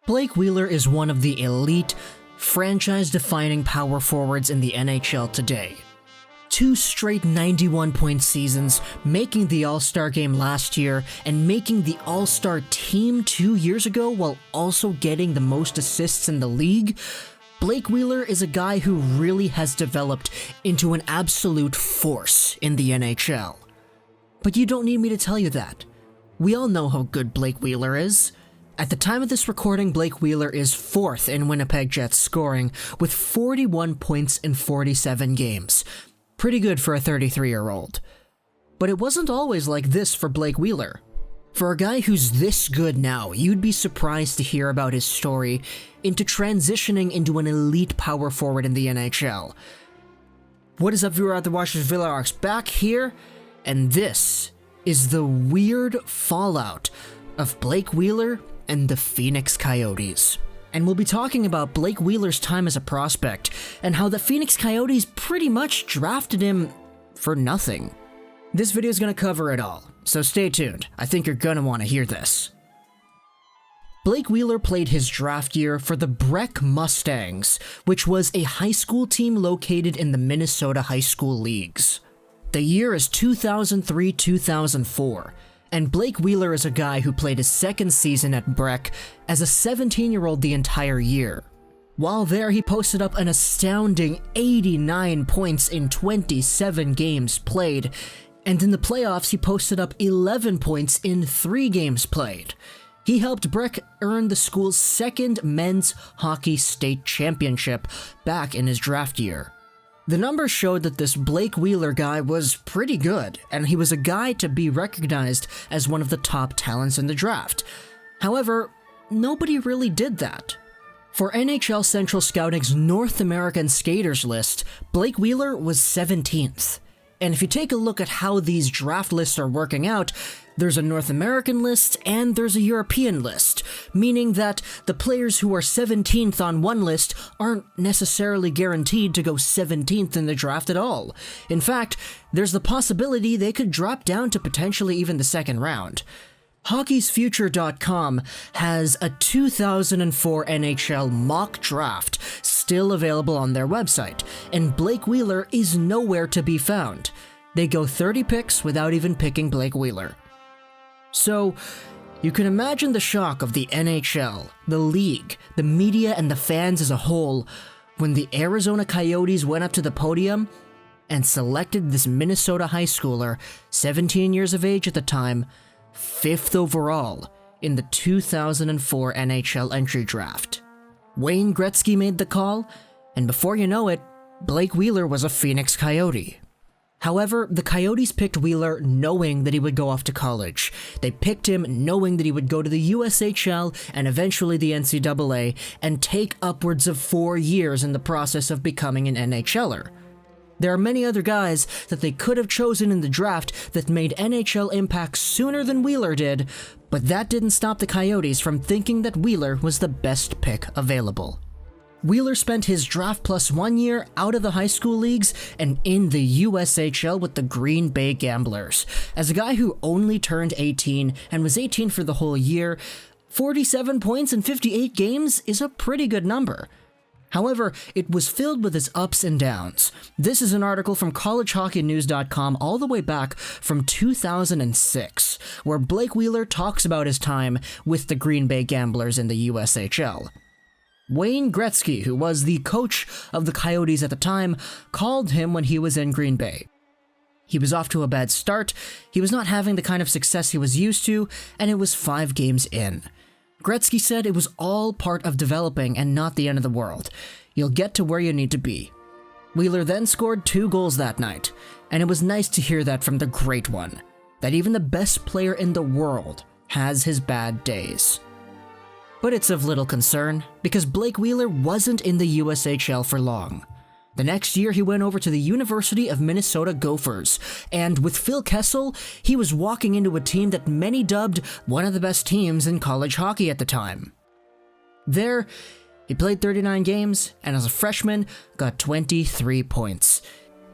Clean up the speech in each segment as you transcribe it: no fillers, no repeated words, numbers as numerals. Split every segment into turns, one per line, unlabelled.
Blake Wheeler is one of the elite, franchise-defining power forwards in the NHL today. 2 straight 91-point seasons, making the All-Star game last year, and making the All-Star team 2 years ago while also getting the most assists in the league. Blake Wheeler is a guy who really has developed into an absolute force in the NHL. But you don't need me to tell you that. We all know how good Blake Wheeler is. At the time of this recording, Blake Wheeler is 4th in Winnipeg Jets scoring with 41 points in 47 games. Pretty good for a 33-year-old. But it wasn't always like this for Blake Wheeler. For a guy who's this good now, you'd be surprised to hear about his story into transitioning into an elite power forward in the NHL. What is up, viewer out there watching Villarx back here? And this is the weird fallout of Blake Wheeler and the Phoenix Coyotes. And we'll be talking about Blake Wheeler's time as a prospect and how the Phoenix Coyotes pretty much drafted him for nothing. This video is going to cover it all, so stay tuned. I think you're going to want to hear this. Blake Wheeler played his draft year for the Breck Mustangs, which was a high school team located in the Minnesota High School Leagues. The year is 2003-2004. And Blake Wheeler is a guy who played his second season at Breck as a 17-year-old the entire year. While there, he posted up an astounding 89 points in 27 games played, and in the playoffs he posted up 11 points in 3 games played. He helped Breck earn the school's second men's hockey state championship back in his draft year. The numbers showed that this Blake Wheeler guy was pretty good, and he was a guy to be recognized as one of the top talents in the draft. However, nobody really did that. For NHL Central Scouting's North American Skaters list, Blake Wheeler was 17th. And if you take a look at how these draft lists are working out, there's a North American list and there's a European list, meaning that the players who are 17th on one list aren't necessarily guaranteed to go 17th in the draft at all. In fact, there's the possibility they could drop down to potentially even the second round. Hockey'sFuture.com has a 2004 NHL mock draft still available on their website, and Blake Wheeler is nowhere to be found. They go 30 picks without even picking Blake Wheeler. So, you can imagine the shock of the NHL, the league, the media, and the fans as a whole when the Arizona Coyotes went up to the podium and selected this Minnesota high schooler, 17 years of age at the time, 5th overall in the 2004 NHL entry draft. Wayne Gretzky made the call, and before you know it, Blake Wheeler was a Phoenix Coyote. However, the Coyotes picked Wheeler knowing that he would go off to college. They picked him knowing that he would go to the USHL and eventually the NCAA and take upwards of 4 years in the process of becoming an NHLer. There are many other guys that they could have chosen in the draft that made NHL impact sooner than Wheeler did, but that didn't stop the Coyotes from thinking that Wheeler was the best pick available. Wheeler spent his draft plus 1 year out of the high school leagues and in the USHL with the Green Bay Gamblers. As a guy who only turned 18 and was 18 for the whole year, 47 points in 58 games is a pretty good number. However, it was filled with its ups and downs. This is an article from collegehockeynews.com all the way back from 2006, where Blake Wheeler talks about his time with the Green Bay Gamblers in the USHL. Wayne Gretzky, who was the coach of the Coyotes at the time, called him when he was in Green Bay. He was off to a bad start, he was not having the kind of success he was used to, and it was 5 games in. Gretzky said it was all part of developing and not the end of the world. You'll get to where you need to be. Wheeler then scored 2 goals that night, and it was nice to hear that from the Great One, that even the best player in the world has his bad days. But it's of little concern, because Blake Wheeler wasn't in the USHL for long. The next year, he went over to the University of Minnesota Gophers, and with Phil Kessel, he was walking into a team that many dubbed one of the best teams in college hockey at the time. There, he played 39 games, and as a freshman, got 23 points.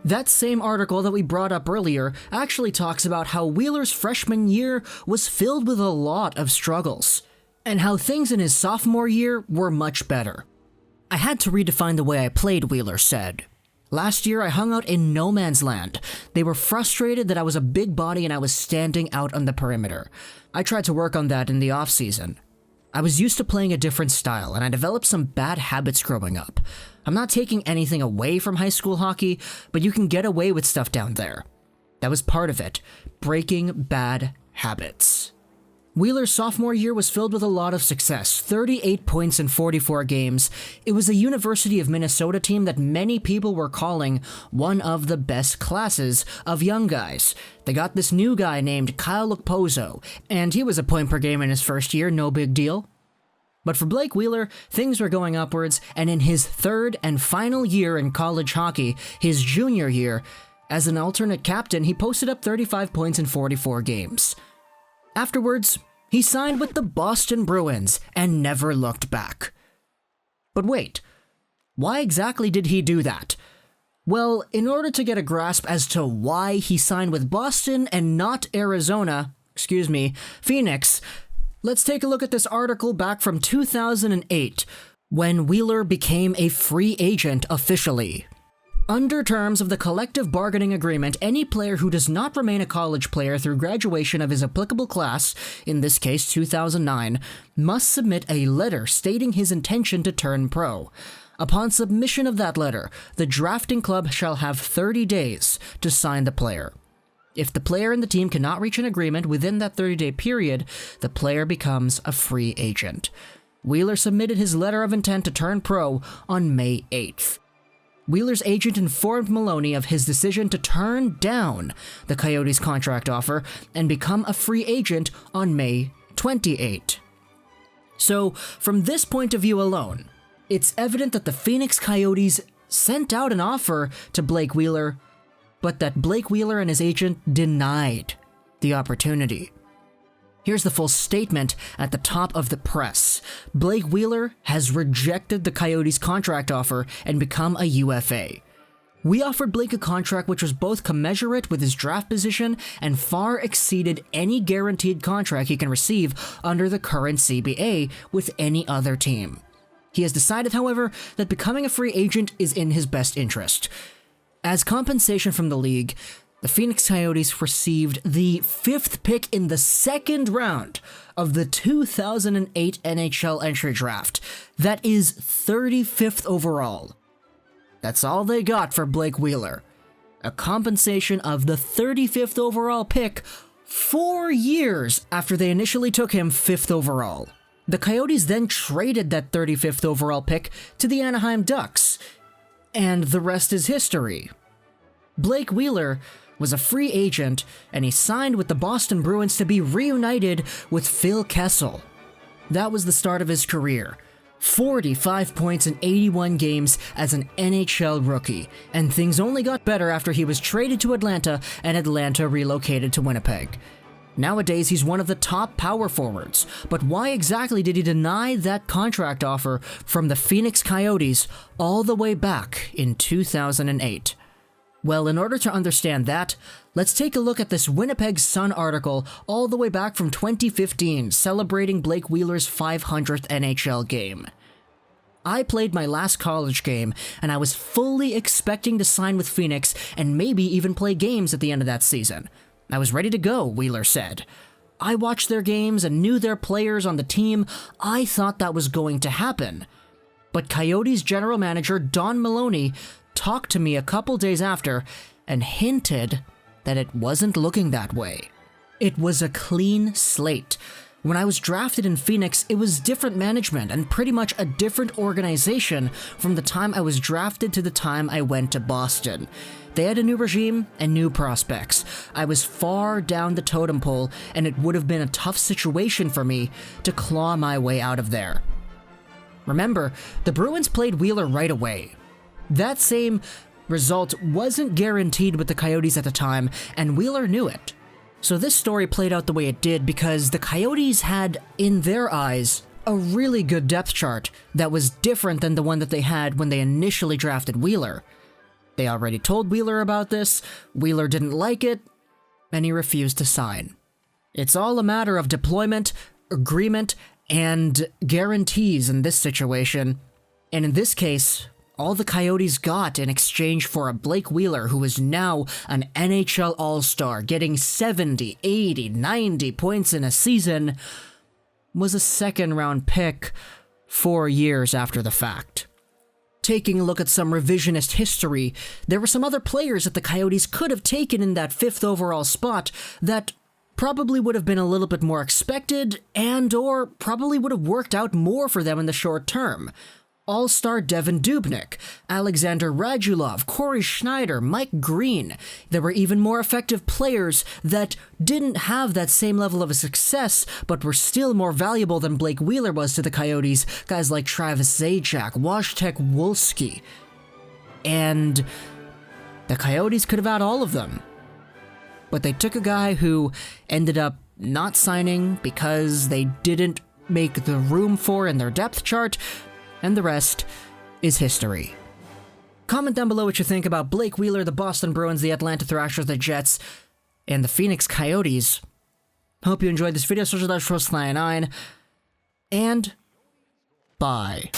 That same article that we brought up earlier actually talks about how Wheeler's freshman year was filled with a lot of struggles. and how things in his sophomore year were much better. I had to redefine the way I played, Wheeler said. Last year, I hung out in no man's land. They were frustrated that I was a big body and I was standing out on the perimeter. I tried to work on that in the off-season. I was used to playing a different style, and I developed some bad habits growing up. I'm not taking anything away from high school hockey, but you can get away with stuff down there. That was part of it, breaking bad habits. Wheeler's sophomore year was filled with a lot of success, 38 points in 44 games. It was a University of Minnesota team that many people were calling one of the best classes of young guys. They got this new guy named Kyle Okposo, and he was a point per game in his first year, no big deal. But for Blake Wheeler, things were going upwards, and in his third and final year in college hockey, his junior year, as an alternate captain, he posted up 35 points in 44 games. Afterwards, he signed with the Boston Bruins and never looked back. But wait, why exactly did he do that? Well, in order to get a grasp as to why he signed with Boston and not Phoenix, let's take a look at this article back from 2008, when Wheeler became a free agent officially. Under terms of the collective bargaining agreement, any player who does not remain a college player through graduation of his applicable class, in this case 2009, must submit a letter stating his intention to turn pro. Upon submission of that letter, the drafting club shall have 30 days to sign the player. If the player and the team cannot reach an agreement within that 30-day period, the player becomes a free agent. Wheeler submitted his letter of intent to turn pro on May 8th. Wheeler's agent informed Maloney of his decision to turn down the Coyotes' contract offer and become a free agent on May 28. So, from this point of view alone, it's evident that the Phoenix Coyotes sent out an offer to Blake Wheeler, but that Blake Wheeler and his agent denied the opportunity. Here's the full statement at the top of the press. Blake Wheeler has rejected the Coyotes' contract offer and become a UFA. We offered Blake a contract which was both commensurate with his draft position and far exceeded any guaranteed contract he can receive under the current CBA with any other team. He has decided, however, that becoming a free agent is in his best interest. As compensation from the league, the Phoenix Coyotes received the 5th pick in the second round of the 2008 NHL entry draft. That is 35th overall. That's all they got for Blake Wheeler. A compensation of the 35th overall pick 4 years after they initially took him 5th overall. The Coyotes then traded that 35th overall pick to the Anaheim Ducks, and the rest is history. Blake Wheeler was a free agent, and he signed with the Boston Bruins to be reunited with Phil Kessel. That was the start of his career. 45 points in 81 games as an NHL rookie, and things only got better after he was traded to Atlanta and Atlanta relocated to Winnipeg. Nowadays, he's one of the top power forwards, but why exactly did he deny that contract offer from the Phoenix Coyotes all the way back in 2008? Well, in order to understand that, let's take a look at this Winnipeg Sun article all the way back from 2015, celebrating Blake Wheeler's 500th NHL game. I played my last college game, and I was fully expecting to sign with Phoenix and maybe even play games at the end of that season. I was ready to go, Wheeler said. I watched their games and knew their players on the team. I thought that was going to happen. But Coyotes general manager Don Maloney talked to me a couple days after and hinted that it wasn't looking that way. It was a clean slate. When I was drafted in Phoenix, it was different management and pretty much a different organization from the time I was drafted to the time I went to Boston. They had a new regime and new prospects. I was far down the totem pole, and it would have been a tough situation for me to claw my way out of there. Remember, the Bruins played Wheeler right away. That same result wasn't guaranteed with the Coyotes at the time, and Wheeler knew it. So this story played out the way it did because the Coyotes had, in their eyes, a really good depth chart that was different than the one that they had when they initially drafted Wheeler. They already told Wheeler about this, Wheeler didn't like it, and he refused to sign. It's all a matter of deployment, agreement, and guarantees in this situation. And in this case, all the Coyotes got in exchange for a Blake Wheeler who is now an NHL All-Star, getting 70, 80, 90 points in a season, was a second-round pick 4 years after the fact. Taking a look at some revisionist history, there were some other players that the Coyotes could have taken in that 5th overall spot that probably would have been a little bit more expected and or probably would have worked out more for them in the short term. All-Star Devan Dubnyk, Alexander Radulov, Corey Schneider, Mike Green. There were even more effective players that didn't have that same level of success, but were still more valuable than Blake Wheeler was to the Coyotes, guys like Travis Zajac, Wojtek Wolski. And the Coyotes could have had all of them. But they took a guy who ended up not signing because they didn't make the room for in their depth chart, and the rest is history. Comment down below what you think about Blake Wheeler, the Boston Bruins, the Atlanta Thrashers, the Jets, and the Phoenix Coyotes. Hope you enjoyed this video. Social Dash 9, and bye.